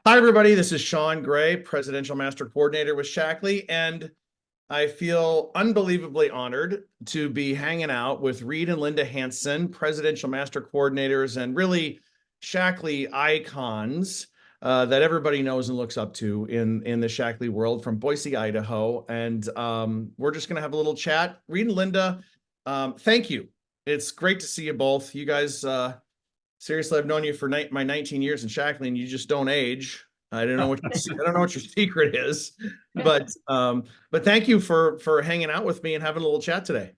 Hi, everybody. This is Sean Gray, Presidential Master Coordinator with Shackley, and I feel unbelievably honored to be hanging out with Reed and Linda Hanson, Presidential Master Coordinators, and really Shackley icons that everybody knows and looks up to in the Shackley world from Boise, Idaho. And we're just going to have a little chat. Reed and Linda, thank you. It's great to see you both. You guys seriously, I've known you for my 19 years in Shackley, and you just don't age. I don't know what I don't know what your secret is, but thank you for hanging out with me and having a little chat today.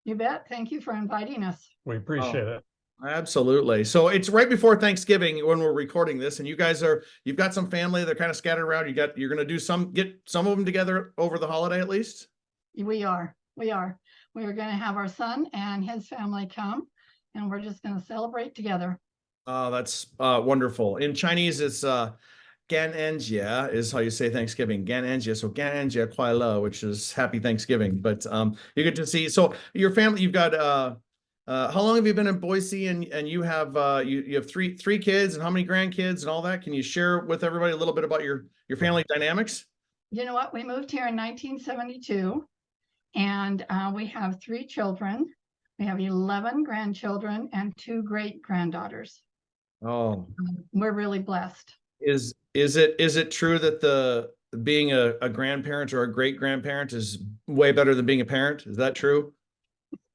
You bet. Thank you for inviting us. We appreciate it. Absolutely. So it's right before Thanksgiving when we're recording this, and you've got some family. They're kind of scattered around. You're going to get some of them together over the holiday at least. We are going to have our son and his family come, and we're just going to celebrate together. Oh, that's wonderful. In Chinese, it's Gananjia is how you say Thanksgiving. Gananjia. So Gananjia Kuai Le, which is Happy Thanksgiving. But you get to see. So your family, you've got how long have you been in Boise? And you have you have three kids, and how many grandkids and all that? Can you share with everybody a little bit about your family dynamics? You know what? We moved here in 1972, and we have 3 children. We have 11 grandchildren and 2 great granddaughters. Oh, we're really blessed. Is it true that being a grandparent or a great grandparent is way better than being a parent? Is that true?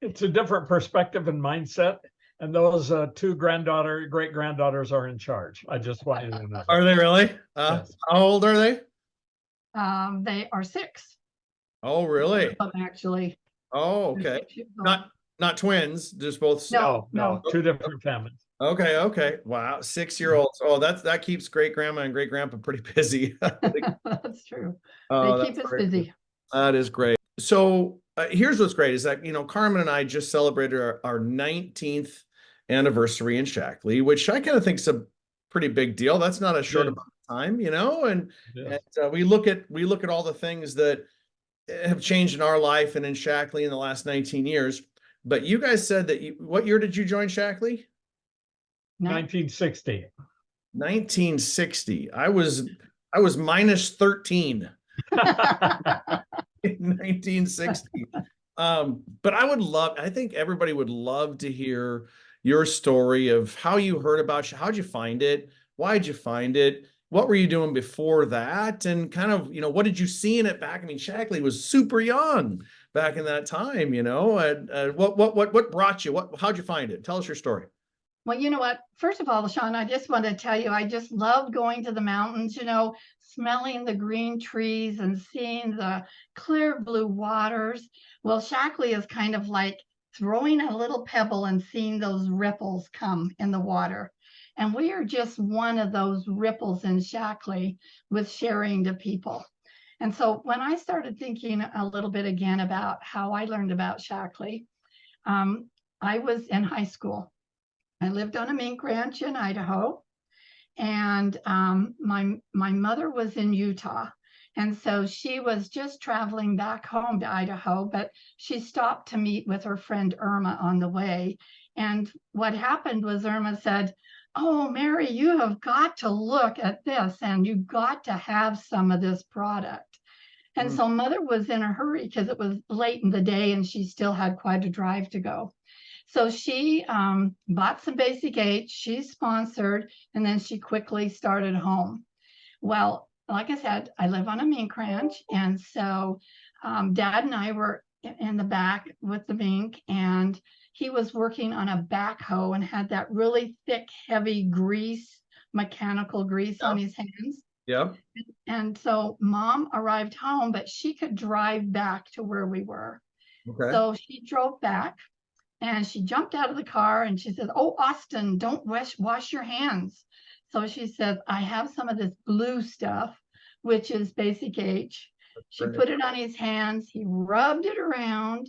It's a different perspective and mindset. And those 2 great granddaughters are in charge. I just want you to know. Are they really? Yes. How old are they? They are 6. Oh, really? Actually. Oh, okay. Not twins, just both. No, 2 different families. Okay. Wow. 6-year-olds. Oh, that keeps great grandma and great grandpa pretty busy. That's true. They keep us busy. That is great. So here's what's great is that, Carmen and I just celebrated our 19th anniversary in Shackley, which I kind of think is a pretty big deal. That's not a short amount of time, and we look at all the things that have changed in our life and in Shackley in the last 19 years. But you guys said that what year did you join Shackley? 1960. 1960. I was minus 13 in 1960. But I think everybody would love to hear your story of how you heard about how'd you find it? Why'd you find it? What were you doing before that? And kind of, what did you see in it back? I mean, Shackley was super young back in that time, and what brought you? How'd you find it? Tell us your story. Well, you know what? First of all, Sean, I just want to tell you, I just loved going to the mountains, smelling the green trees and seeing the clear blue waters. Well, Shackley is kind of like throwing a little pebble and seeing those ripples come in the water. And we are just one of those ripples in Shackley with sharing to people. And so when I started thinking a little bit again about how I learned about Shackley, I was in high school. I lived on a mink ranch in Idaho, and my mother was in Utah. And so she was just traveling back home to Idaho, but she stopped to meet with her friend Irma on the way. And what happened was Irma said, "Oh, Mary, you have got to look at this, and you've got to have some of this product." And so Mother was in a hurry because it was late in the day and she still had quite a drive to go. So she bought some Basic H, she sponsored, and then she quickly started home. Well, like I said, I live on a mink ranch, and so Dad and I were in the back with the mink, and he was working on a backhoe and had that really thick, heavy grease, mechanical grease on his hands. Yeah. And so Mom arrived home, but she could drive back to where we were. Okay. So she drove back. And she jumped out of the car and she said, "Oh, Austin, don't wash your hands." So she said, "I have some of this blue stuff, which is Basic H." She put it on his hands. He rubbed it around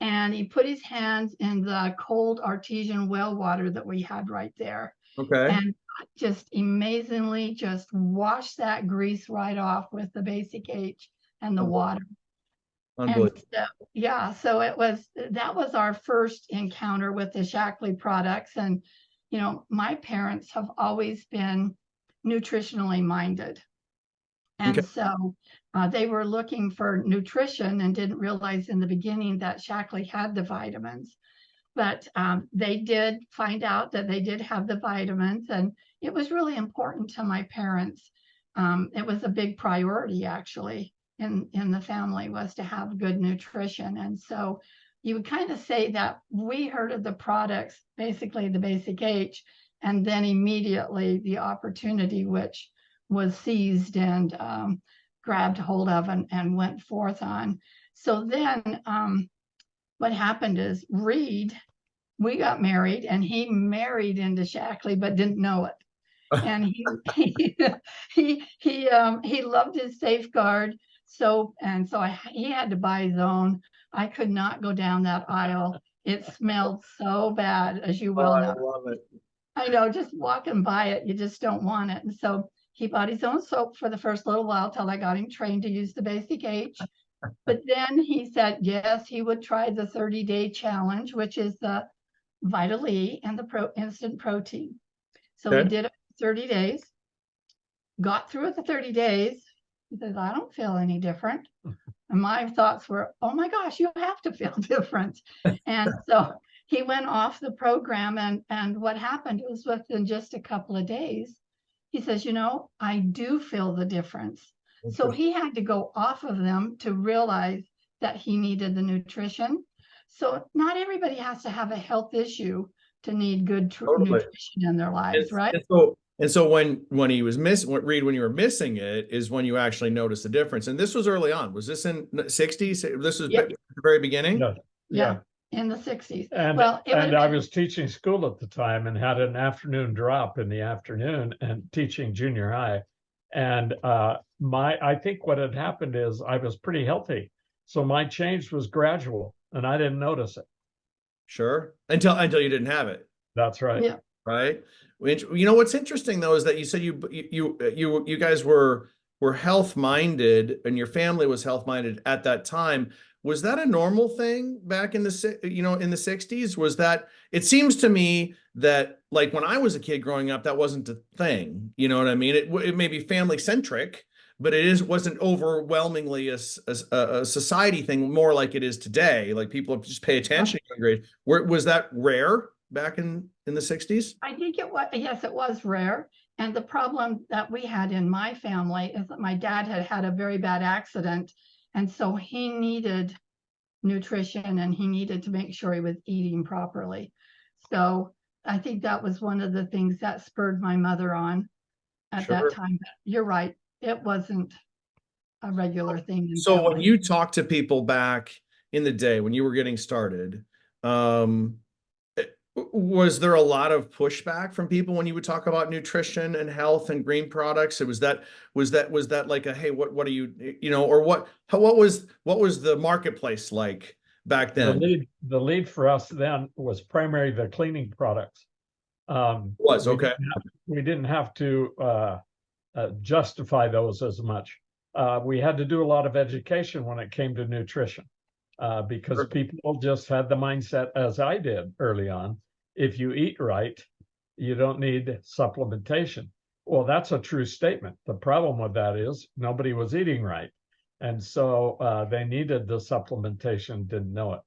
and he put his hands in the cold artesian well water that we had right there. Okay. And just amazingly just washed that grease right off with the Basic H and the water. And so that was our first encounter with the Shackley products. And, my parents have always been nutritionally minded. Okay. And so they were looking for nutrition and didn't realize in the beginning that Shaklee had the vitamins. But they did find out that they did have the vitamins, and it was really important to my parents. It was a big priority, actually, in the family, was to have good nutrition. And so you would kind of say that we heard of the products, basically the Basic H, and then immediately the opportunity, which was seized and grabbed hold of and went forth on. So then what happened is we got married, and he married into Shaklee, but didn't know it. And he loved his Safeguard soap, and so he had to buy his own. I could not go down that aisle. It smelled so bad, as you well know. I love it. I know, just walking by it, you just don't want it. And so he bought his own soap for the first little while till I got him trained to use the Basic H. But then he said, yes, he would try the 30-day challenge, which is the Vital E and the instant protein. So Okay. he did it for 30 days, got through it the 30 days. He says, I don't feel any different. And my thoughts were, oh my gosh, you have to feel different. And so he went off the program, and what happened was within just a couple of days, he says, you know, I do feel the difference. So he had to go off of them to realize that he needed the nutrition. So not everybody has to have a health issue to need good Totally. nutrition in their lives, right? And so when he was Reed, when you were missing it, is when you actually noticed the difference. And this was early on. Was this in the 60s? This was Yep. the very beginning? Yeah. Yeah, in the 60s. And, well, and I was teaching school at the time and had an afternoon drop in the afternoon and teaching junior high. And I think what had happened is I was pretty healthy. So my change was gradual and I didn't notice it. Sure. Until you didn't have it. That's right. Yeah. Right. You know, what's interesting though, is that you said you guys were health minded, and your family was health minded at that time. Was that a normal thing back in the in the 60s? Was that, it seems to me that, like, when I was a kid growing up, that wasn't a thing. You know what I mean? It may be family centric, but wasn't overwhelmingly a society thing, more like it is today. Like, people just pay attention to grade. Was that rare back in the 60s? I think it was, yes, it was rare. And the problem that we had in my family is that my dad had had a very bad accident. And so he needed nutrition, and he needed to make sure he was eating properly. So I think that was one of the things that spurred my mother on at Sure. that time. But you're right. It wasn't a regular thing. So when you talk to people back in the day, when you were getting started, was there a lot of pushback from people when you would talk about nutrition and health and green products? Was that like a, hey, what are you, or what was the marketplace like back then? The lead for us then was primarily the cleaning products. Okay. We didn't have to justify those as much. We had to do a lot of education when it came to nutrition. Because Sure. people just had the mindset, as I did early on, if you eat right, you don't need supplementation. Well, that's a true statement. The problem with that is nobody was eating right. And so they needed the supplementation, didn't know it.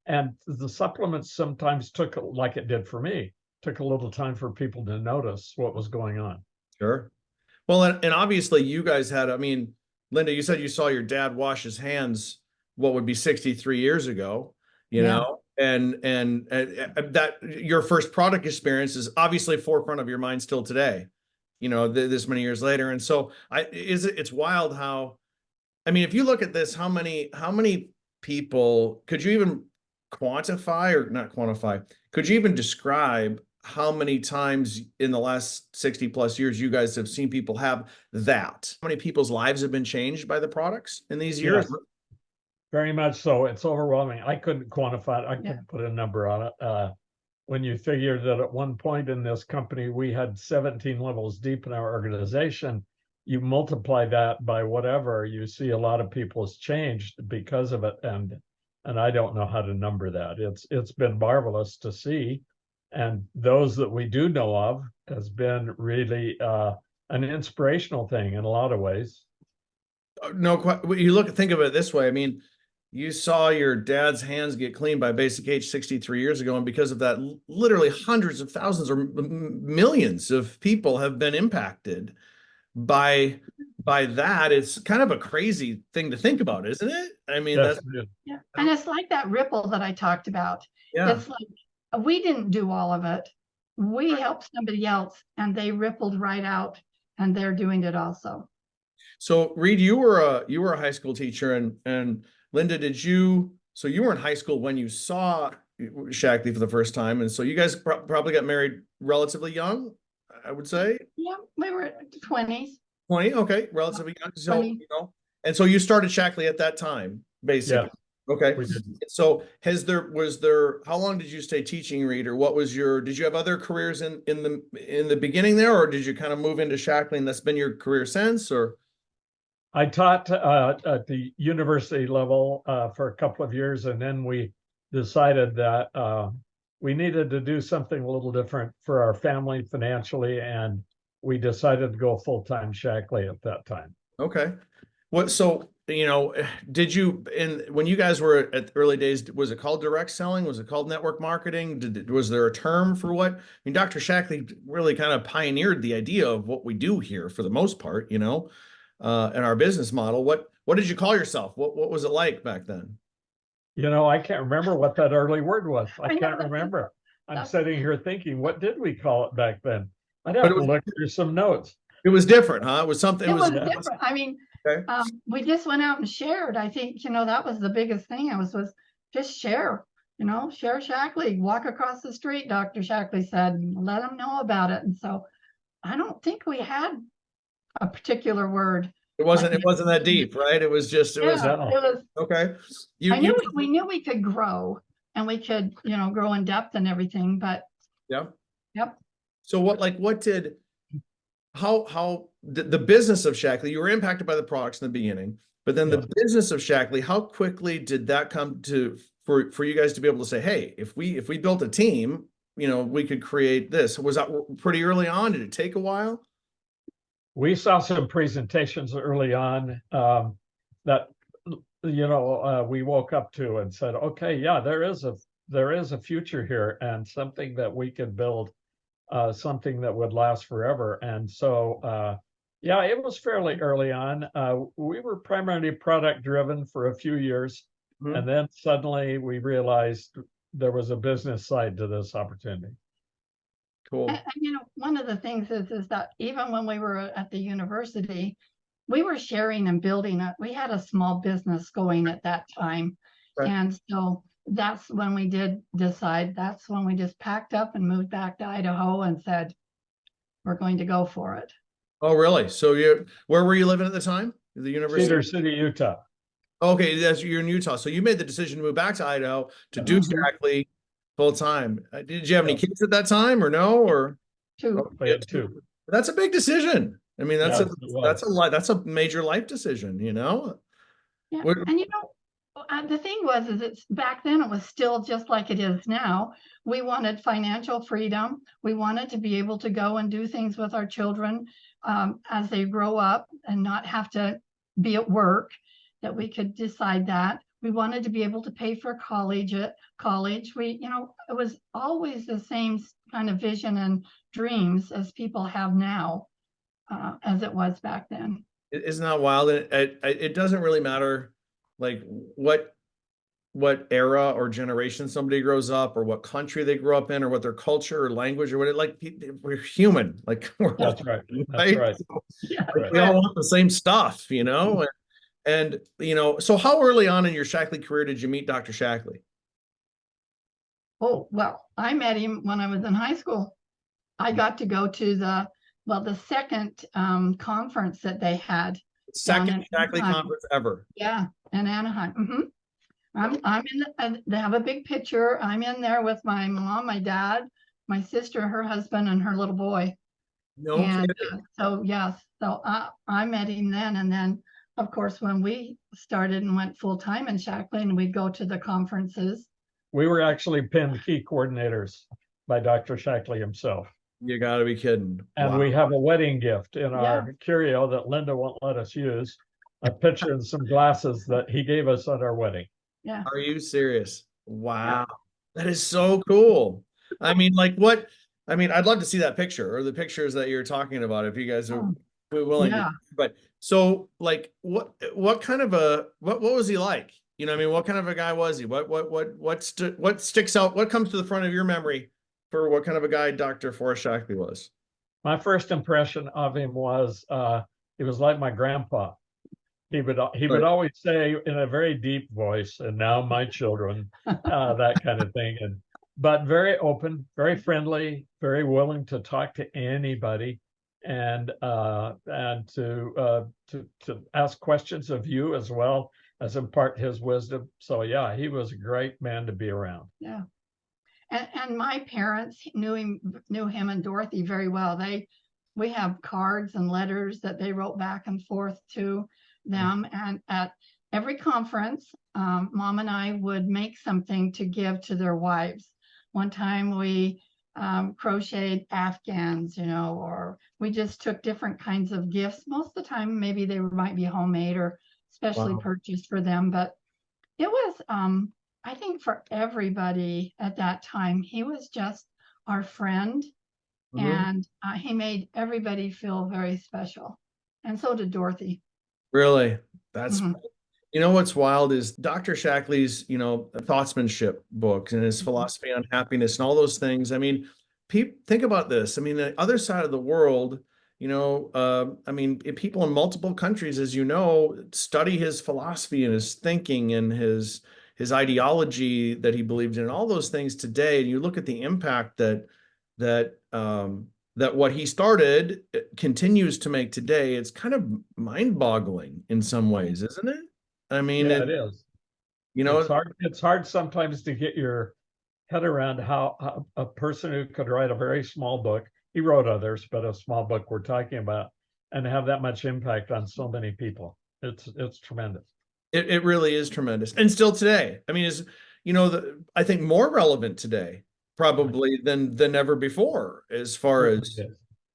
And the supplements sometimes took, like it did for me, took a little time for people to notice what was going on. Sure. Well, and obviously you guys had, I mean, Linda, you said you saw your dad wash his hands what would be 63 years ago, you know, and that your first product experience is obviously forefront of your mind still today, this many years later. And so it's wild how, I mean, if you look at this, how many people could you even quantify, or not quantify, could you even describe how many times in the last 60 plus years you guys have seen people have that? How many people's lives have been changed by the products in these years? Yes. Very much so. It's overwhelming. I couldn't quantify it. I couldn't put a number on it. When you figure that at one point in this company, we had 17 levels deep in our organization, you multiply that by whatever, you see a lot of people has changed because of it. And I don't know how to number that. It's been marvelous to see. And those that we do know of has been really an an inspirational thing in a lot of ways. No, think of it this way. I mean, you saw your dad's hands get cleaned by Basic Age 63 years ago, and because of that, literally hundreds of thousands or millions of people have been impacted by that. It's kind of a crazy thing to think about, isn't it? I mean, Yes, that's it is. Yeah. And it's like that ripple that I talked about. yeah. It's like we didn't do all of it. We helped somebody else and they rippled right out and they're doing it also. So Reed, you were a high school teacher, and Linda, you were in high school when you saw Shackley for the first time, and so you guys probably got married relatively young, I would say. Yeah, we were 20s. 20, okay, relatively young. So 20. and so you started Shackley at that time, basically. Yeah, Okay. we did. So was there how long did you stay teaching, Reed, or what was did you have other careers in the beginning there, or did you kind of move into Shackley and that's been your career since, or? I taught at the university level for a couple of years, and then we decided that we needed to do something a little different for our family financially, and we decided to go full-time Shackley at that time. Okay. So, when you guys were at the early days, was it called direct selling? Was it called network marketing? Was there a term for what? I mean, Dr. Shackley really kind of pioneered the idea of what we do here for the most part, in our business model. What did you call yourself? What was it like back then? I can't remember what that early word was. I can't know. remember. I'm sitting here thinking, what did we call it back then? I'd But have it to was- look through some notes. It was different, huh? It was something. It was different. I mean, Okay. we just went out and shared. I think, that was the biggest thing. Was just share, share Shackley, walk across the street, Dr. Shackley said, and let them know about it. And so I don't think we had a particular word. It wasn't that deep, right? It was just, It was okay. we knew we could grow and we could, grow in depth and everything, but yeah. Yep. So how the business of Shackley, you were impacted by the products in the beginning, but then the business of Shackley, how quickly did that come for you guys to be able to say, hey, if we built a team, we could create this? Was that pretty early on? Did it take a while? We saw some presentations early on that we woke up to and said, okay, yeah, there is a future here and something that we could build, something that would last forever. And so yeah, it was fairly early on. We were primarily product driven for a few years, and then suddenly we realized there was a business side to this opportunity. Cool. And one of the things is that even when we were at the university, we were sharing and building it. We had a small business going at that time. Right. And so that's when we did decide, that's when we just packed up and moved back to Idaho and said, we're going to go for it. Oh, really? So where were you living at the time? The university? Cedar City, Utah. Okay, you're in Utah. So you made the decision to move back to Idaho to do Shackley full time. Did you have any kids at that time or no? Or two? We had two. That's a big decision. I mean, that's a major life decision, Yeah. And the thing is it's back then it was still just like it is now. We wanted financial freedom. We wanted to be able to go and do things with our children as they grow up and not have to be at work, that we could decide that. We wanted to be able to pay for college. We, it was always the same kind of vision and dreams as people have now, as it was back then. Isn't that wild? It doesn't really matter like what era or generation somebody grows up, or what country they grew up in, or what their culture or language or what we're human. That's right. That's right. We all want the same stuff, And so how early on in your Shackley career did you meet Dr. Shackley? Oh, well, I met him when I was in high school. I got to go to the second conference that they had. Second Shackley conference ever. Yeah, in Anaheim. I'm in they have a big picture. I'm in there with my mom, my dad, my sister, her husband, and her little boy. No kidding. So I met him then, and then of course when we started and went full time in Shackley, and we'd go to the conferences. We were actually pinned key coordinators by Dr. Shackley himself. You gotta be kidding. And Wow. we have a wedding gift in Yeah. our curio that Linda won't let us use, a picture and some glasses that he gave us at our wedding. Yeah. Are you serious? Wow. That is so cool. I mean, like what? I mean, I'd love to see that picture or the pictures that you're talking about if you guys are Oh, willing to. yeah. But so like what kind of a what was he like? You know, what I mean, what kind of a guy was he? What sticks out? What comes to the front of your memory for what kind of a guy Dr. Forrest Shackley was? My first impression of him was he was like my grandpa. He would always say in a very deep voice, "And now my children," that kind of thing. But very open, very friendly, very willing to talk to anybody, and to ask questions of you as well as impart his wisdom. So yeah, he was a great man to be around. Yeah. And my parents knew him and Dorothy very well. We have cards and letters that they wrote back and forth to them. And at every conference, Mom and I would make something to give to their wives. One time we crocheted Afghans, or we just took different kinds of gifts. Most of the time, maybe they might be homemade or specially purchased for them. But it was, I think for everybody at that time, he was just our friend. And he made everybody feel very special. And so did Dorothy. Really? That's You know what's wild is Dr. Shackley's, thoughtsmanship books and his philosophy on happiness and all those things. I mean, think about this. I mean, the other side of the world, I mean, people in multiple countries, as you know, study his philosophy and his thinking and his ideology that he believed in, all those things today. And you look at the impact that what he started continues to make today. It's kind of mind-boggling in some ways, isn't it? I mean, Yeah, it is. It's hard sometimes to get your head around how a person who could write a very small book, he wrote others, but a small book we're talking about, and have that much impact on so many people. It's tremendous. It really is tremendous. And still today, I mean, I think more relevant today probably than ever before, as far as,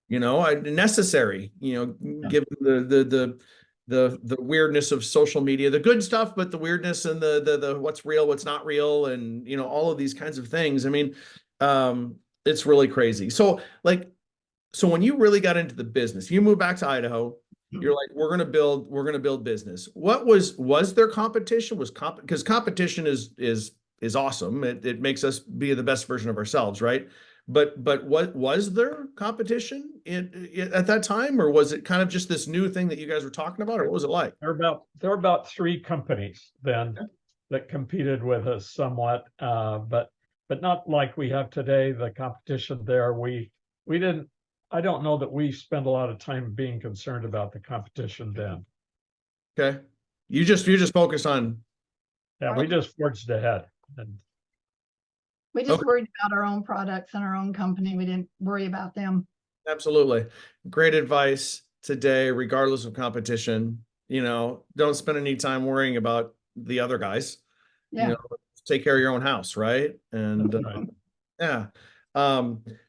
necessary, given the weirdness of social media, the good stuff, but the weirdness and the what's real, what's not real, and all of these kinds of things. I mean, it's really crazy. So when you really got into the business, you moved back to Idaho, you're like, we're gonna build business. What was there competition? Because competition is awesome. It makes us be the best version of ourselves, right? But what was there competition at that time, or was it kind of just this new thing that you guys were talking about, or what was it like? There were about 3 companies then that competed with us somewhat, but not like we have today. The competition there, we didn't. I don't know that we spend a lot of time being concerned about the competition then. Okay, you just focus on. Yeah, we just forged ahead. And we just worried about our own products and our own company. We didn't worry about them. Absolutely. Great advice today, regardless of competition. Don't spend any time worrying about the other guys. Yeah. Take care of your own house, right? And yeah.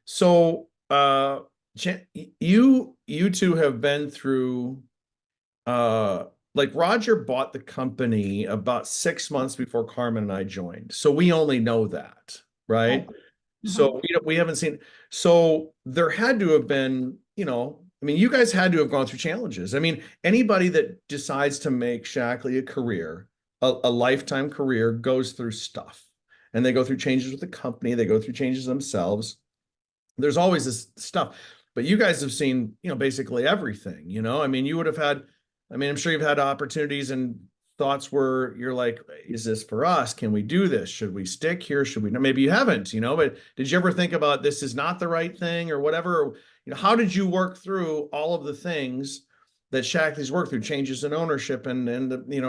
So you two have been through like Roger bought the company about 6 months before Carmen and I joined. So we only know that, right? So we haven't seen. So there had to have been, I mean, you guys had to have gone through challenges. I mean, anybody that decides to make Shackley a career, a lifetime career, goes through stuff, and they go through changes with the company. They go through changes themselves. There's always this stuff, but you guys have seen, basically everything. I mean, you would have had. I mean, I'm sure you've had opportunities and thoughts where you're like, is this for us? Can we do this? Should we stick here? Should we? Maybe you haven't, but did you ever think about this is not the right thing or whatever? How did you work through all of the things that Shackley's worked through, changes in ownership and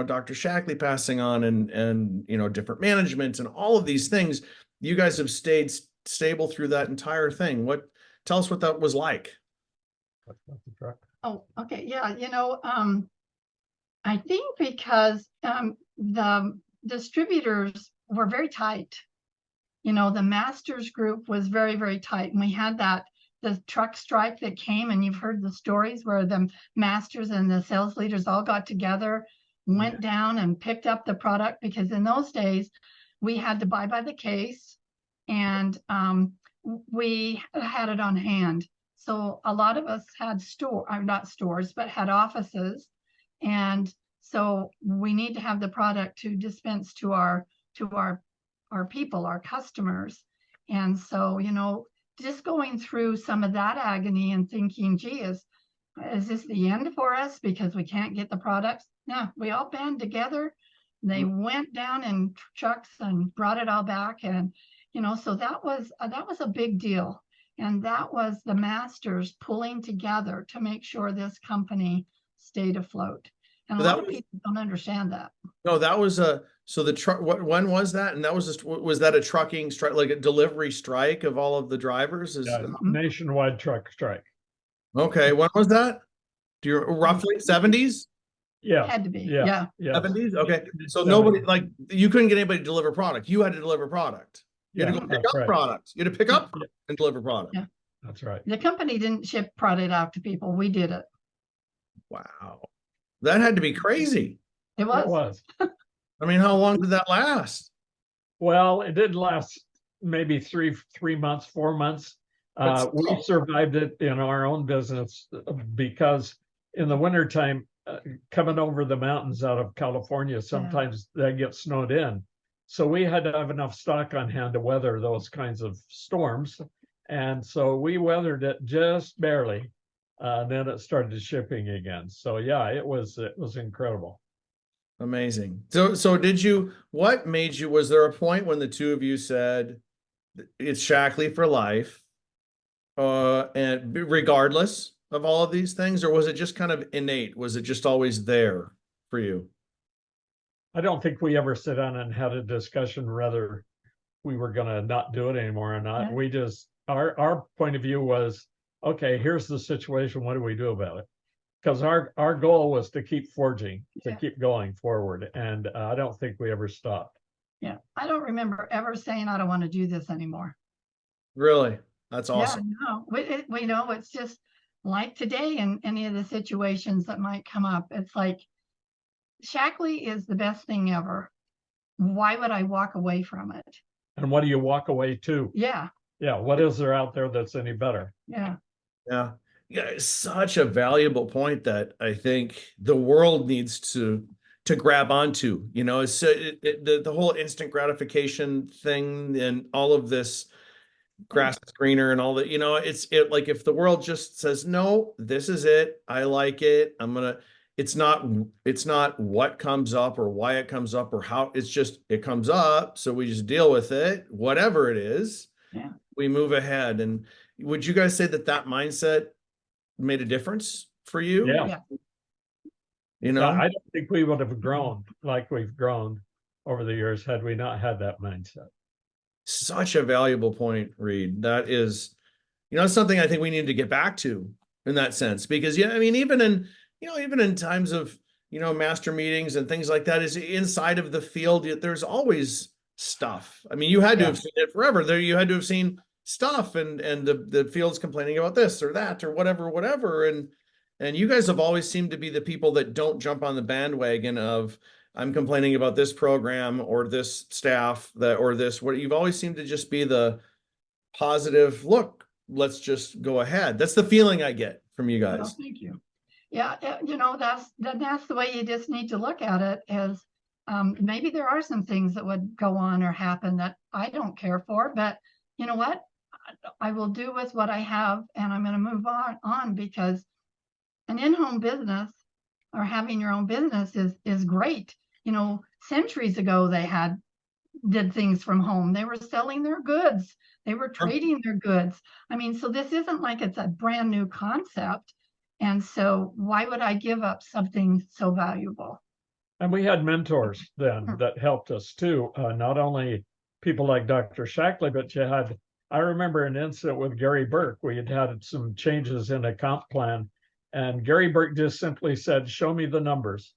Dr. Shackley passing on and different management and all of these things? You guys have stayed stable through that entire thing. Tell us what that was like. Oh, okay. Yeah. I think because the distributors were very tight. The Masters group was very, very tight. And we had that the truck strike that came, and you've heard the stories where the masters and the sales leaders all got together, went down and picked up the product, because in those days we had to buy by the case, and we had it on hand. So a lot of us had not stores, but had offices. And so we need to have the product to dispense to our people, our customers. And so, you know, just going through some of that agony and thinking, gee, is this the end for us because we can't get the products? No, we all band together. They went down in trucks and brought it all back. And, you know, so that was a big deal. And that was the masters pulling together to make sure this company stayed afloat. And a lot of people don't understand that. No, that was so the truck, when was that? And that was just, was that a trucking strike, like a delivery strike of all of the drivers? Nationwide truck strike. Okay, when was that? Do you roughly 70s? Yeah. Had to be. Yeah. Yeah. 70s? Okay. So 70s. nobody, like, you couldn't get anybody to deliver product. You had to deliver product. You had to go pick up product. You had to pick up and deliver product. Yeah. That's right. The company didn't ship product out to people. We did it. Wow. That had to be crazy. It was. It was. I mean, how long did that last? Well, it did last maybe three months, 4 months. We survived it in our own business because in the wintertime, coming over the mountains out of California, sometimes they get snowed in. So we had to have enough stock on hand to weather those kinds of storms. And so we weathered it just barely. Then it started shipping again. So yeah, it was incredible. Amazing. So what made you, was there a point when the two of you said it's Shackley for life, and regardless of all of these things, or was it just kind of innate? Was it just always there for you? I don't think we ever sat down and had a discussion whether we were going to not do it anymore or not. Yeah. We just, our point of view was, okay, here's the situation. What do we do about it? Because our goal was to keep forging, to keep going forward. And I don't think we ever stopped. Yeah. I don't remember ever saying, I don't want to do this anymore. Really? That's awesome. Yeah, no, we know it's just like today in any of the situations that might come up. It's like, Shackley is the best thing ever. Why would I walk away from it? And what do you walk away to? Yeah. Yeah. What is there out there that's any better? Yeah. Yeah. Yeah. It's such a valuable point that I think the world needs to grab onto, you know, it's the whole instant gratification thing and all of this grass is greener and all that, you know, it's like, if the world just says, no, this is it, I like it, it's not what comes up or why it comes up or how, it's just, it comes up. So we just deal with it, whatever it is. Yeah. We move ahead. And would you guys say that mindset made a difference for you? Yeah. You know, I don't think we would have grown like we've grown over the years had we not had that mindset. Such a valuable point, Reed. That is, you know, something I think we need to get back to in that sense, because I mean, even in times of, you know, master meetings and things like that, is inside of the field, there's always stuff. I mean, you had to have seen it forever. There, you had to have seen stuff and the field's complaining about this or that or whatever. And you guys have always seemed to be the people that don't jump on the bandwagon of, I'm complaining about this program or this staff or this, what you've always seemed to just be the positive, look, let's just go ahead. That's the feeling I get from you guys. Well, thank you. Yeah. You know, that's the way you just need to look at it, is maybe there are some things that would go on or happen that I don't care for, but you know what? I will do with what I have, and I'm going to move on because an in-home business or having your own business is great. You know, centuries ago, they did things from home. They were selling their goods. They were trading their goods. I mean, so this isn't like it's a brand new concept. And so why would I give up something so valuable? And we had mentors then that helped us too. Not only people like Dr. Shackley, but I remember an incident with Gary Burke. We had some changes in a comp plan, and Gary Burke just simply said, show me the numbers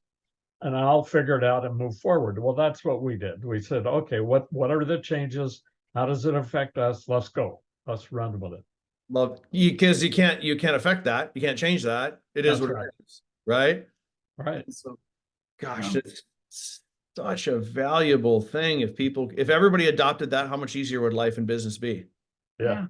and I'll figure it out and move forward. Well, that's what we did. We said, okay, what are the changes? How does it affect us? Let's go. Let's run with it. Love you because you can't affect that. You can't change that. It is That's what right. it is, right? Right. And so, gosh, Yeah. it's such a valuable thing. If everybody adopted that, how much easier would life and business be? Yeah.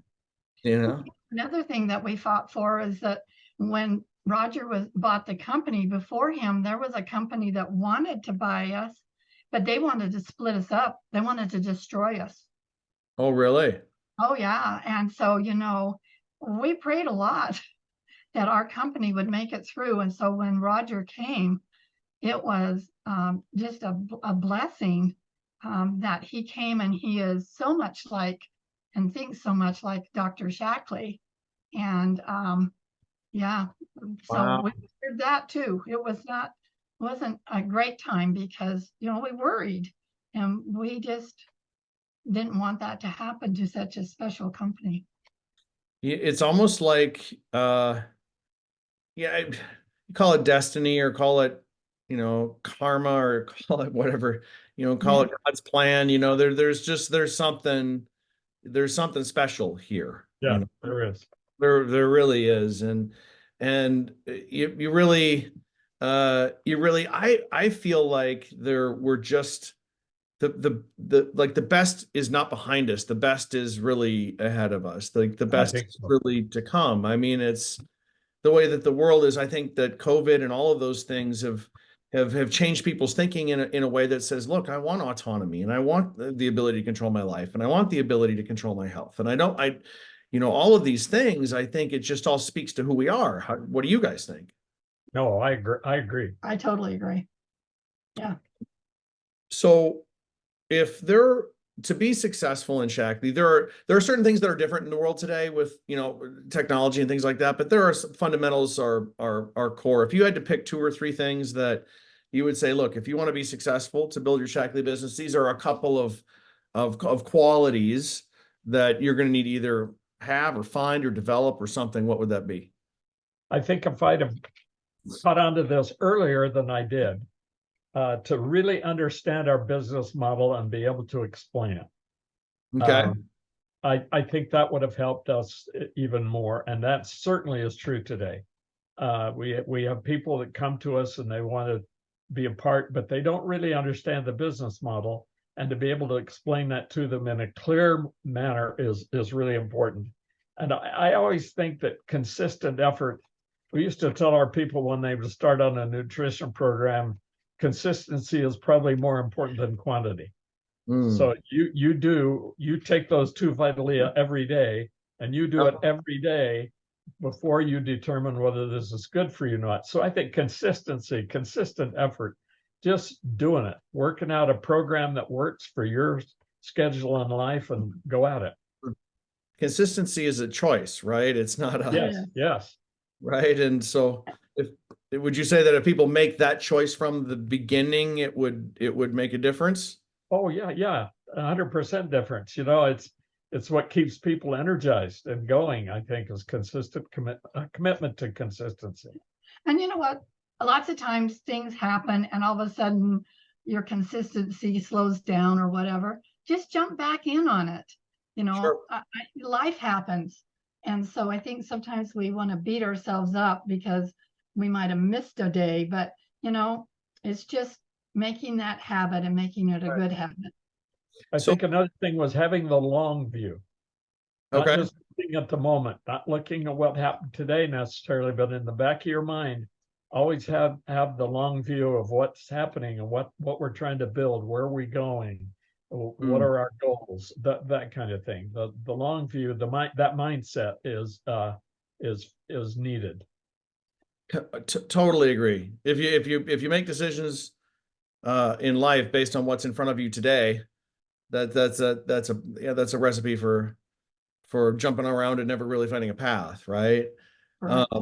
You know? Another thing that we fought for is that when Roger bought the company before him, there was a company that wanted to buy us, but they wanted to split us up. They wanted to destroy us. Oh, really? Oh yeah. And so, we prayed a lot that our company would make it through. And so when Roger came, it was just a blessing that he came, and he is so much like and thinks so much like Dr. Shackley. And yeah, so Wow. we heard that too. It wasn't a great time because, we worried, and we just didn't want that to happen to such a special company. It's almost like, yeah, call it destiny or call it, karma or call it whatever, call Yeah. it God's plan. There's something special here. Yeah, there is. There really is. And I feel like we're just the best is not behind us. The best is really ahead of us. Like the I best think is so. really to come. I mean, it's the way that the world is. I think that COVID and all of those things have changed people's thinking in a way that says, look, I want autonomy and I want the ability to control my life and I want the ability to control my health. And all of these things, I think it just all speaks to who we are. What do you guys think? No, I agree. I agree. I totally agree. Yeah. So if they're to be successful in Shakti, there are certain things that are different in the world today with technology and things like that, but there are some fundamentals are core. If you had to pick two or three things that you would say, look, if you want to be successful to build your Shakti business, these are a couple of qualities that you're going to need to either have or find or develop or something. What would that be? I think if I'd have caught onto this earlier than I did, to really understand our business model and be able to explain it. Okay. I think that would have helped us even more, and that certainly is true today. We have people that come to us and they want to be a part, but they don't really understand the business model, and to be able to explain that to them in a clear manner is really important. And I always think that consistent effort. We used to tell our people when they would start on a nutrition program, consistency is probably more important than quantity. So you take those two Vitalia every day, and you do it every day before you determine whether this is good for you or not. So I think consistency, consistent effort, just doing it, working out a program that works for your schedule in life, and go at it. Consistency is a choice, right? It's not a Yes. right. And so if would you say that if people make that choice from the beginning, it would make a difference? Oh yeah, 100% difference. It's what keeps people energized and going. I think is consistent commitment to consistency. And you know what? Lots of times things happen and all of a sudden your consistency slows down or whatever. Just jump back in on it. Sure. Life happens. And so I think sometimes we want to beat ourselves up because we might have missed a day, but it's just making that habit and making it a good habit. I think another thing was having the long view, not Okay. just looking at the moment, not looking at what happened today necessarily, but in the back of your mind, always have the long view of what's happening and what we're trying to build, where are we going, what are our goals, that kind of thing. The long view, that mindset is needed. Totally agree. If you make decisions in life based on what's in front of you today, that's a recipe for jumping around and never really finding a path, right? Correct.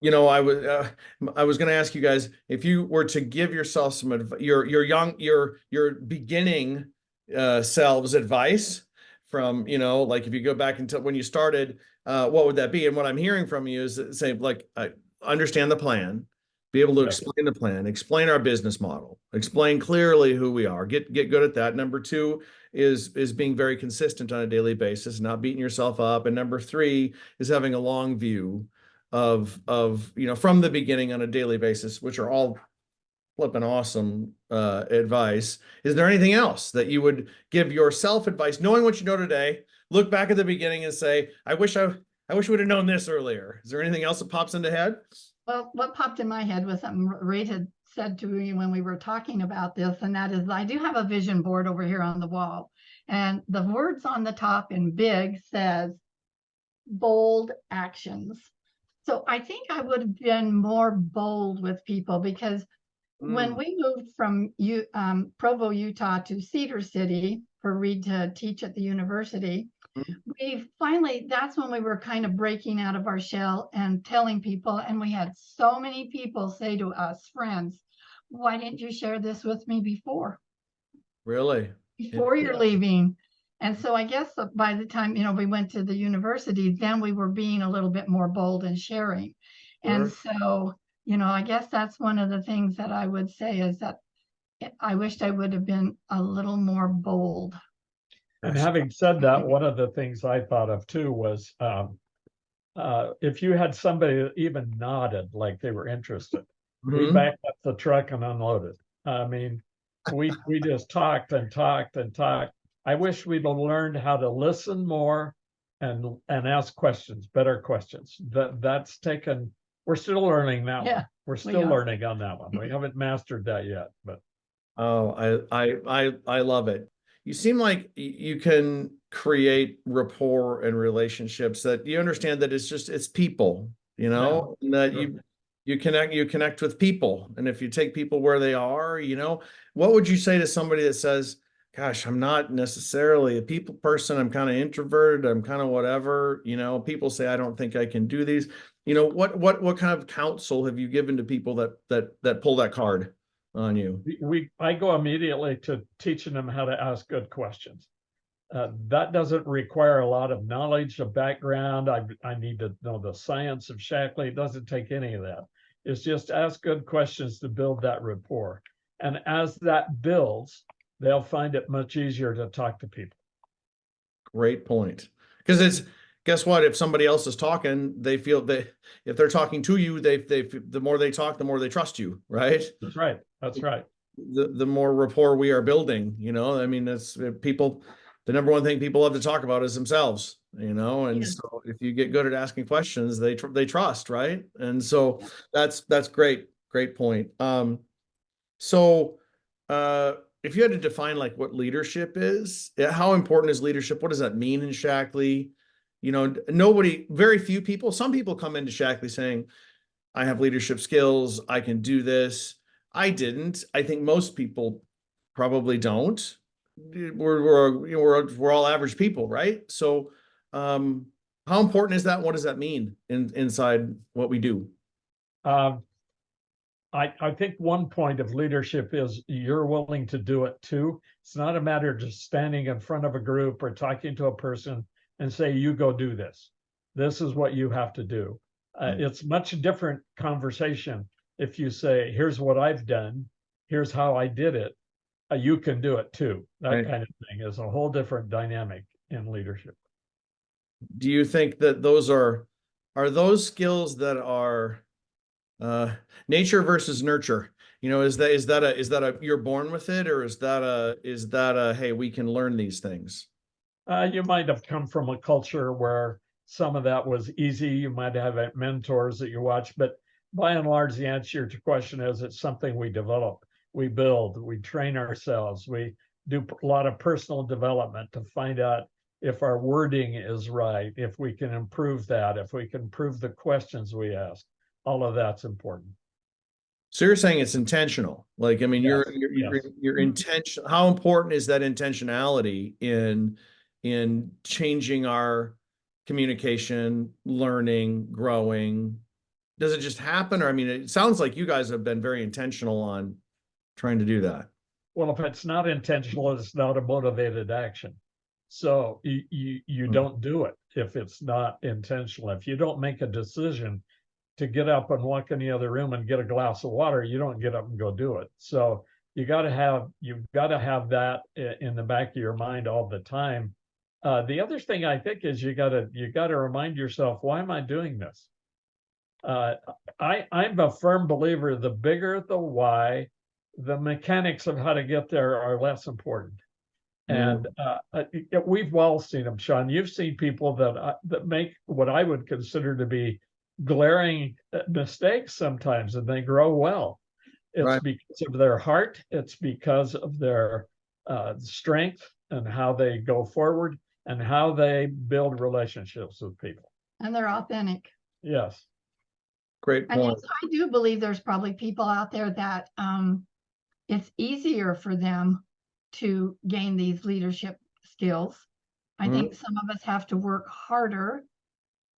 I was going to ask you guys if you were to give yourself some your beginning selves advice from like if you go back into when you started, what would that be? And what I'm hearing from you is say like I understand the plan, be able to Yes. explain the plan, explain our business model, explain clearly who we are, get good at that. Number two is being very consistent on a daily basis, not beating yourself up. And number three is having a long view of from the beginning on a daily basis, which are all flipping awesome advice. Is there anything else that you would give yourself advice, knowing what you know today? Look back at the beginning and say, I wish we would have known this earlier. Is there anything else that pops into head? Well, what popped in my head was something Ray had said to me when we were talking about this, and that is I do have a vision board over here on the wall. And the words on the top in big says bold actions. So I think I would have been more bold with people because when we moved from Provo, Utah to Cedar City for Reed to teach at the university, that's when we were kind of breaking out of our shell and telling people, and we had so many people say to us, friends, why didn't you share this with me before? Really? Before you're leaving. And so I guess by the time, we went to the university, then we were being a little bit more bold and sharing. Sure. And so, I guess that's one of the things that I would say is that I wished I would have been a little more bold. And having said that, one of the things I thought of too was if you had somebody that even nodded like they were interested, we backed up the truck and unloaded. I mean, we just talked and talked and talked. I wish we'd have learned how to listen more and ask questions, better questions. That's taken. We're still learning that one. We're still learning on that one. We haven't mastered that yet, but. Oh, I love it. You seem like you can create rapport and relationships that you understand that it's people, and that you connect with people. And if you take people where they are, what would you say to somebody that says, gosh, I'm not necessarily a people person. I'm kind of introverted. I'm kind of whatever, people say, I don't think I can do these. What kind of counsel have you given to people that pull that card on you? I go immediately to teaching them how to ask good questions. That doesn't require a lot of knowledge of background. I need to know the science of Shackley. It doesn't take any of that. It's just ask good questions to build that rapport. And as that builds, they'll find it much easier to talk to people. Great point. Because guess what? If somebody else is talking, they feel that if they're talking to you, the more they talk, the more they trust you, right? That's right. That's right. The more rapport we are building, I mean, that's people. The number one thing people love to talk about is themselves, and so if you get good at asking questions, they trust, right? And so that's great point. So if you had to define like what leadership is, how important is leadership? What does that mean in Shackley? Very few people, some people come into Shackley saying, I have leadership skills, I can do this. I didn't. I think most people probably don't. We're all average people, right? So how important is that? What does that mean inside what we do? I think one point of leadership is you're willing to do it too. It's not a matter of just standing in front of a group or talking to a person and say, you go do this. This is what you have to do. It's much different conversation if you say, here's what I've done, here's how I did it. You can do it too. That kind of thing is a whole different dynamic in leadership. Do you think that those are those skills that are nature versus nurture? Is that a you're born with it, or is that a hey, we can learn these things? You might have come from a culture where some of that was easy. You might have mentors that you watch, but by and large, the answer to your question is it's something we develop, we build, we train ourselves, we do a lot of personal development to find out if our wording is right, if we can improve that, if we can improve the questions we ask. All of that's important. So you're saying it's intentional. Like, I mean, Yes. your intention. How important is that intentionality in changing our communication, learning, growing? Does it just happen? Or, I mean, it sounds like you guys have been very intentional on trying to do that. Well, if it's not intentional, it's not a motivated action. So you don't do it if it's not intentional. If you don't make a decision to get up and walk in the other room and get a glass of water, you don't get up and go do it. So you've got to have that in the back of your mind all the time. The other thing I think is you got to remind yourself, why am I doing this? I'm a firm believer, the bigger the why, the mechanics of how to get there are less important. And we've all seen them, Sean. You've seen people that make what I would consider to be glaring mistakes sometimes, and they grow well. It's Right. because of their heart. It's because of their strength and how they go forward and how they build relationships with people. And they're authentic. Yes. Great And point. yes, I do believe there's probably people out there that it's easier for them to gain these leadership skills. I think some of us have to work harder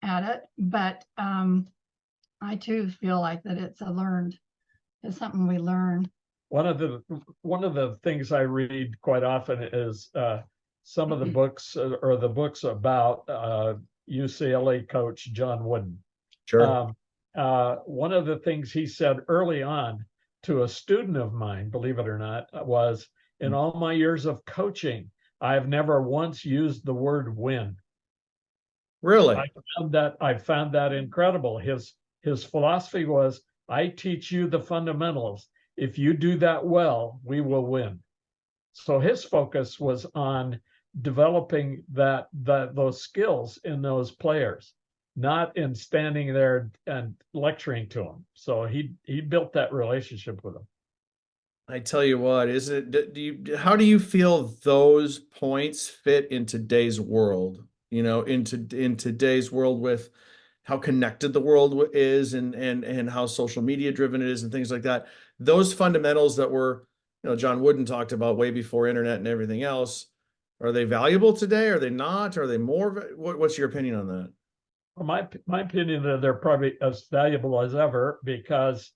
at it, but I too feel like that it's something we learn. One of the things I read quite often is some of the books or the books about UCLA coach John Wooden. Sure. One of the things he said early on to a student of mine, believe it or not, was, in all my years of coaching, I've never once used the word win. Really? I found that incredible. His philosophy was, I teach you the fundamentals. If you do that well, we will win. So his focus was on developing those skills in those players, not in standing there and lecturing to them. So he built that relationship with them. I tell you what, how do you feel those points fit in today's world? You know, in today's world, with how connected the world is and how social media driven it is and things like that. Those fundamentals that were, John Wooden talked about way before internet and everything else, are they valuable today? Are they not? Are they more? What's your opinion on that? Well, my opinion is they're probably as valuable as ever, because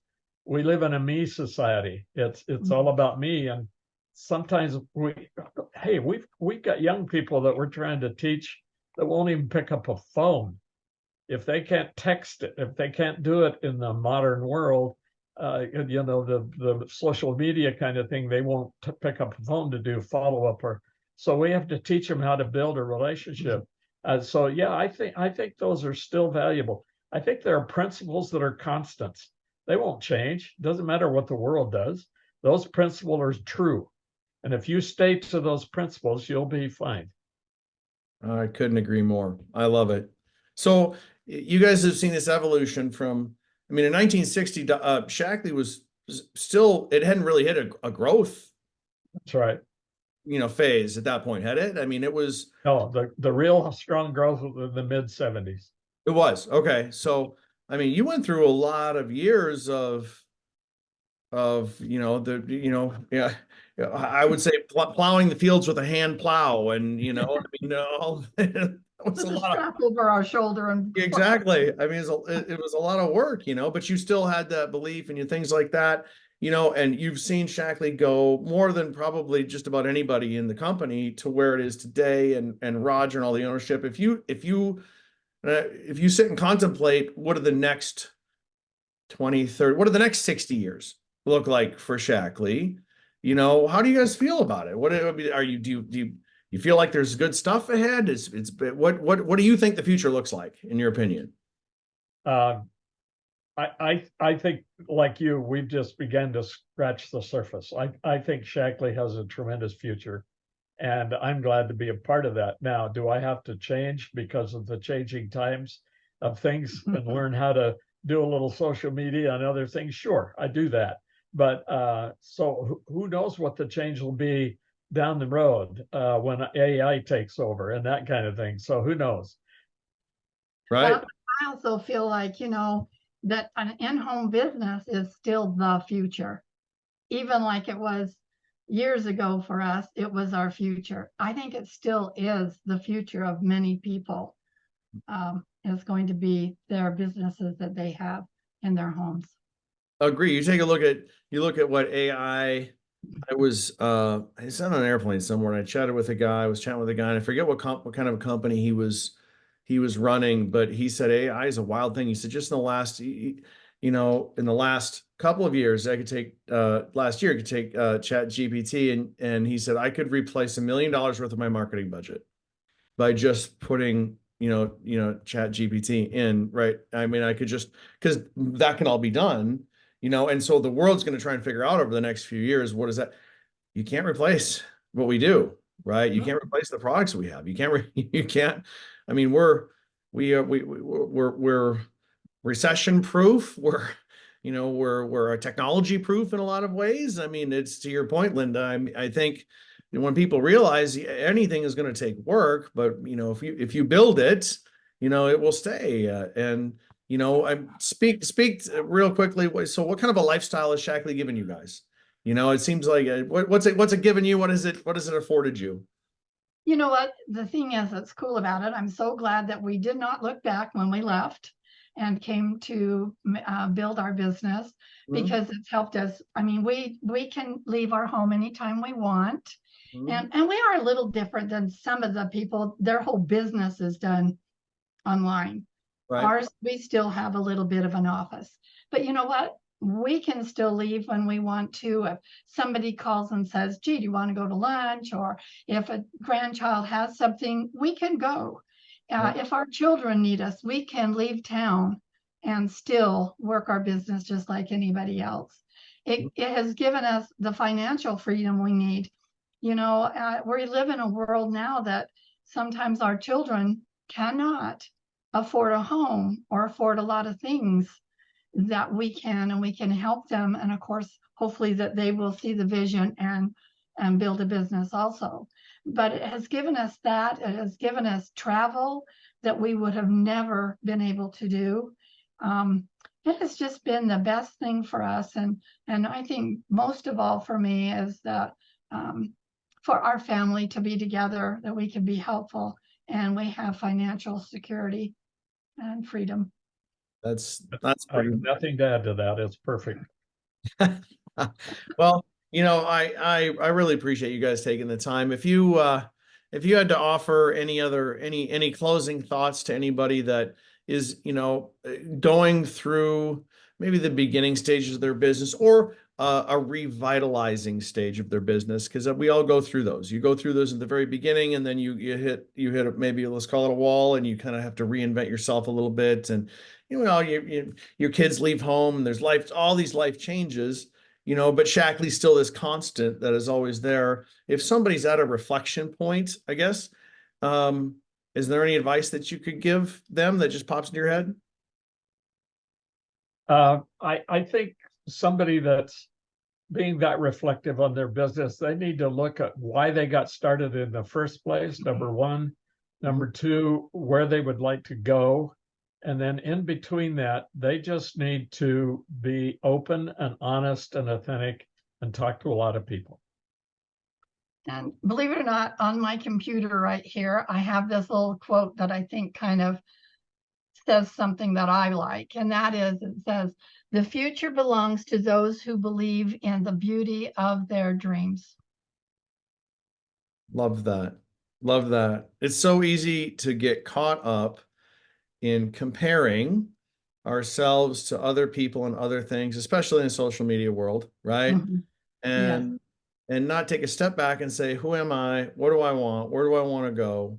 we live in a me society. It's all about me, and sometimes we've got young people that we're trying to teach that won't even pick up a phone. If they can't text it, if they can't do it in the modern world, the social media kind of thing, they won't pick up a phone to do follow-up. So we have to teach them how to build a relationship. So yeah, I think those are still valuable. I think there are principles that are constants. They won't change. Doesn't matter what the world does. Those principles are true. And if you stay to those principles, you'll be fine. I couldn't agree more. I love it. So you guys have seen this evolution from, in 1960, Shackley was still, it hadn't really hit a growth, That's right. phase at that point, had it? It was. No, the real strong growth was in the mid 70s. It was. Okay. So, you went through a lot of years of, yeah, I would say plowing the fields with a hand plow, and, it was a lot strap over our shoulder and exactly. It was a lot of work, but you still had that belief and things like that, and you've seen Shackley go more than probably just about anybody in the company to where it is today, and Roger and all the ownership. If you sit and contemplate, what are the next 20, 30, what are the next 60 years look like for Shackley? How do you guys feel about it? Do you feel like there's good stuff ahead? What do you think the future looks like, in your opinion? I think, like you, we've just begun to scratch the surface. I think Shackley has a tremendous future, and I'm glad to be a part of that. Now, do I have to change because of the changing times of things and learn how to do a little social media and other things? Sure, I do that. But so who knows what the change will be down the road when AI takes over and that kind of thing. So who knows? Right. I also feel like, that an in-home business is still the future. Even like it was years ago for us, it was our future. I think it still is the future of many people. Is going to be their businesses that they have in their homes. Agree. You look at what AI. I was on an airplane somewhere, and I chatted with a guy. I was chatting with a guy, and I forget what kind of a company he was he was running, but he said AI is a wild thing. He said just in the last, in the last couple of years, I could take last year I could take Chat GPT, and he said I could replace $1 million worth of my marketing budget by just putting Chat GPT in, right? I mean, I could just, because that can all be done, and so the world's going to try and figure out over the next few years, what is that? You can't replace what we do, right? You can't replace the products we have. You can't. I mean, we're recession proof. We're a technology proof in a lot of ways. I mean, it's to your point, Linda. I think when people realize anything is going to take work, but if you build it, it will stay. I speak real quickly. So, what kind of a lifestyle has Shackley given you guys? It seems like what's it given you? What has it afforded you? You know what? The thing is, that's cool about it. I'm so glad that we did not look back when we left and came to build our business, because it's helped us. I mean, we can leave our home anytime we want. And we are a little different than some of the people. Their whole business is done online. Right. Ours, we still have a little bit of an office. But you know what? We can still leave when we want to. If somebody calls and says, gee, do you want to go to lunch? Or if a grandchild has something, we can go. If our children need us, we can leave town and still work our business just like anybody else. It has given us the financial freedom we need. We live in a world now that sometimes our children cannot afford a home or afford a lot of things that we can, and we can help them. And of course, hopefully that they will see the vision and build a business also. But it has given us that. It has given us travel that we would have never been able to do. It has just been the best thing for us. And I think most of all for me is that for our family to be together, that we can be helpful and we have financial security and freedom. That's I have nothing to add to that. It's perfect. Well, I really appreciate you guys taking the time. If you had to offer any closing thoughts to anybody that is, going through maybe the beginning stages of their business, or a revitalizing stage of their business, because we all go through those. You go through those at the very beginning, and then you hit maybe, let's call it a wall, and you kind of have to reinvent yourself a little bit. And your kids leave home, and there's all these life changes, but Shackley's still this constant that is always there. If somebody's at a reflection point, I guess, is there any advice that you could give them that just pops into your head? I think somebody that's being that reflective on their business, they need to look at why they got started in the first place, number one. Number two, where they would like to go. And then in between that, they just need to be open and honest and authentic and talk to a lot of people. And believe it or not, on my computer right here, I have this little quote that I think kind of says something that I like. And that is, it says, the future belongs to those who believe in the beauty of their dreams. Love that. Love that. It's so easy to get caught up in comparing ourselves to other people and other things, especially in the social media world, right? And not take a step back and say, who am I? What do I want? Where do I want to go?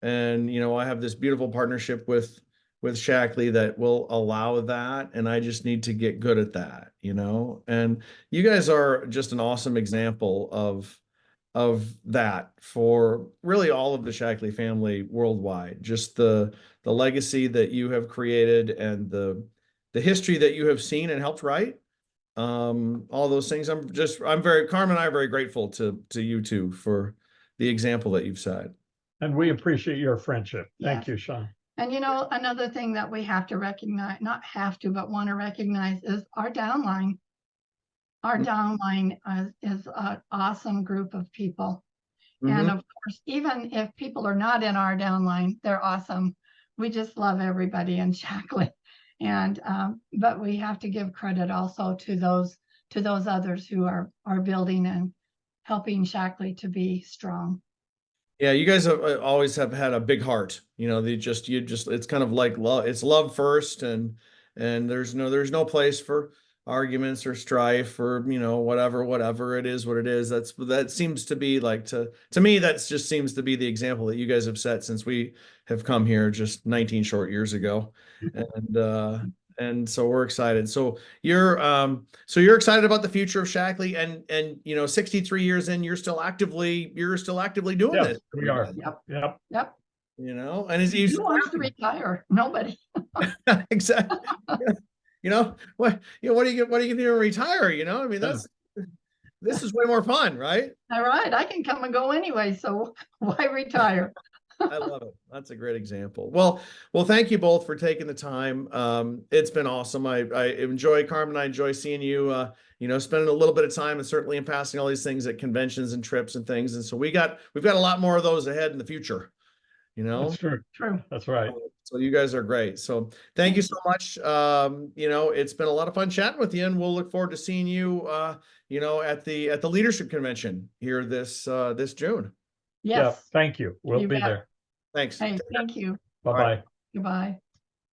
And I have this beautiful partnership with Shackley that will allow that, and I just need to get good at that, and you guys are just an awesome example of that for really all of the Shackley family worldwide. Just the legacy that you have created, and the history that you have seen and helped write, all those things. Carmen and I are very grateful to you two for the example that you've set. And we appreciate your friendship. Thank Yes. you, Sean. And another thing that we have to recognize, not have to, but want to recognize, is our downline. Our downline is an awesome group of people. And of course, even if people are not in our downline, they're awesome. We just love everybody in Shackley. And but we have to give credit also to those others who are building and helping Shackley to be strong. Yeah, you guys have always have had a big heart. You know, it's kind of like love. It's love first, and there's no place for arguments or strife or whatever it is what it is. That seems to be like to me that's just seems to be the example that you guys have set since we have come here just 19 short years ago, and so we're excited. So you're excited about the future of Shackley, and 63 years in, you're still actively doing Yes, this. we are. Yep. Yep. Yep. And he's Who wants to retire? Nobody. exactly. What are you gonna do to retire? I mean, this is way more fun, right? All right, I can come and go anyway, so why retire? I love it. That's a great example. Well, thank you both for taking the time. It's been awesome. I enjoy, Carmen. I enjoy seeing you. Spending a little bit of time, and certainly in passing all these things at conventions and trips and things. And so we've got a lot more of those ahead in the future. That's true. True. That's right. So you guys are great. So thank you so much. It's been a lot of fun chatting with you, and we'll look forward to seeing you, at the leadership convention here this June. Yeah. Yes. Thank you. We'll You be bet. there. Thanks. Hey, thank you. Bye-bye. Goodbye.